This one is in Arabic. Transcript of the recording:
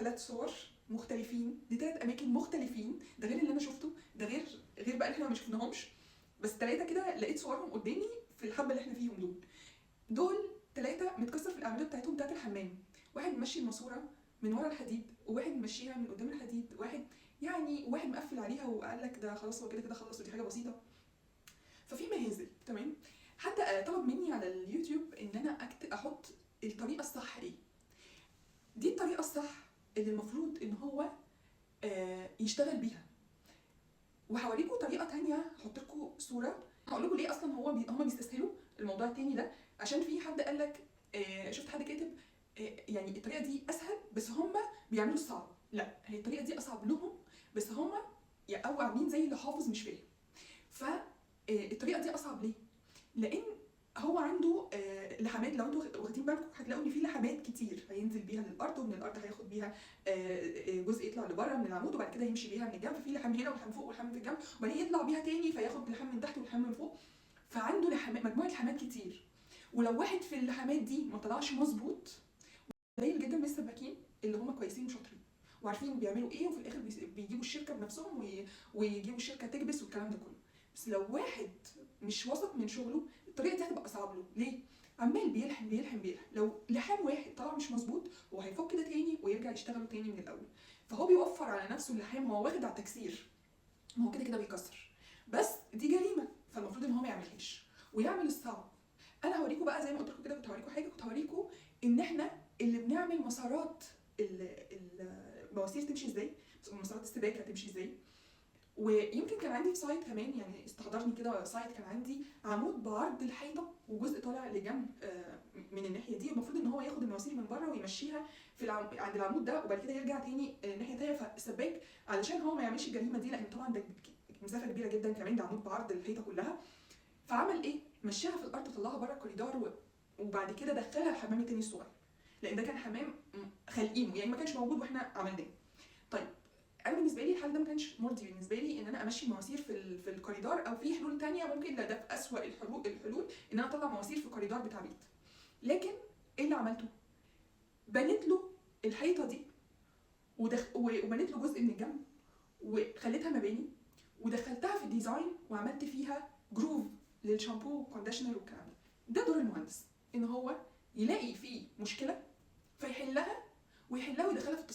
3 صور مختلفين ل3 اماكن مختلفين، ده غير اللي انا شفته، ده غير بقى اللي احنا ما شفناهمش، بس 3 كده لقيت صورهم قدامي في الحبه اللي احنا فيهم دول 3 متكسر في الاعمده بتاعتهم بتاعت الحمام. واحد ماشي الماسوره من ورا الحديد، وواحد ماشيها من قدام الحديد، واحد مقفل عليها وقال لك ده خلاص هو كده خلص ودي حاجه بسيطه. ففي مهازل تمام. حد طلب مني على اليوتيوب ان انا احط الطريقه الصح ايه. دي الطريقه الصح اللي المفروض ان هو يشتغل بيها. وهوريكم طريقه تانية، هحط لكم صوره هقول لكم ليه اصلا هم بيستسهلوا الموضوع التاني ده. عشان في حد قال لك شفت حد كاتب يعني الطريقه دي اسهل بس هم بيعملوا الصعب. لا، هي الطريقه دي اصعب لهم بس هم او عاملين زي اللي حافظ مش فاهم. فالطريقه دي اصعب ليه؟ لان هو عنده لحامات. لو انتوا واخدين بالكم هتلاقوا ان في لحامات كتير هينزل بيها للارض، ومن الارض هياخد بيها جزء يطلع لبره من العمود، وبعد كده يمشي بيها من الجنب. في لحام هنا ولحام فوق ولحام في الجنب، وبعدين يطلع بيها تاني فياخد لحام من تحت ولحام من فوق. فعنده لحامات، مجموعه لحامات كتير. ولو واحد في اللحامات دي ما طلعش مظبوط، قليل جدا من السباكين اللي هم كويسين وشاطرين وعارفين بيعملوا ايه، وفي الاخر بيجيبوا الشركه بنفسهم ويجيبوا الشركه تكبس والكلام ده كله. بس لو واحد مش واثق من شغله، الطريقه دي هتبقى اصعب له. ليه؟ عمال بيلحم. لو لحام واحد طلع مش مظبوط، هو هيفك كده تاني ويرجع يشتغل تاني من الاول. فهو بيوفر على نفسه اللحام، هو واخد على التكسير، ما هو كده بيكسر. بس دي جريمه، فالمفروض ان هو ما يعملهاش ويعمل الصعب. انا هوريكم بقى زي ما قلت لكم كده، كنت هوريكم ان احنا اللي بنعمل مسارات المواسير تمشي ازاي، مسارات السباكه تمشي ازاي. ويمكن كان عندي في سايت كمان، يعني استحضرني كده سايت كان عندي عمود بعرض الحيطه وجزء طالع لجنب من الناحيه دي. المفروض ان هو ياخد المواسير من بره ويمشيها عند العمود ده، وبعد كده يرجع تاني الناحيه الثانيه. فالسباك علشان هو ما يعملش الجريمه دي، لان طبعا ده مسافه كبيره جدا كمان، ده عمود بعرض الحيطه كلها. فعمل ايه؟ مشاها في الارض وطلعها بره الكوريدور، وبعد كده دخلها الحمام التاني الصغير، لان ده كان حمام خالقينه يعني ما كانش موجود واحنا عملناه. طيب انا بالنسبه لي الحل ده ما كانش مرضي بالنسبه لي، ان انا امشي مواسير في الكوريدور، او في حلول تانية ممكن. لا، ده في اسوأ الحلول ان انا اطلع مواسير في الكوريدور بتاع بيت. لكن ايه اللي عملته؟ بنيت له الحيطه دي وبنيت له جزء من الجنب وخليتها مباني، ودخلتها في الديزاين وعملت فيها جروف للشامبو والكونديشنر والكلام ده. ده دور المهندس، ان هو يلاقي فيه مشكله فيحلها ويدخلها في التصميم.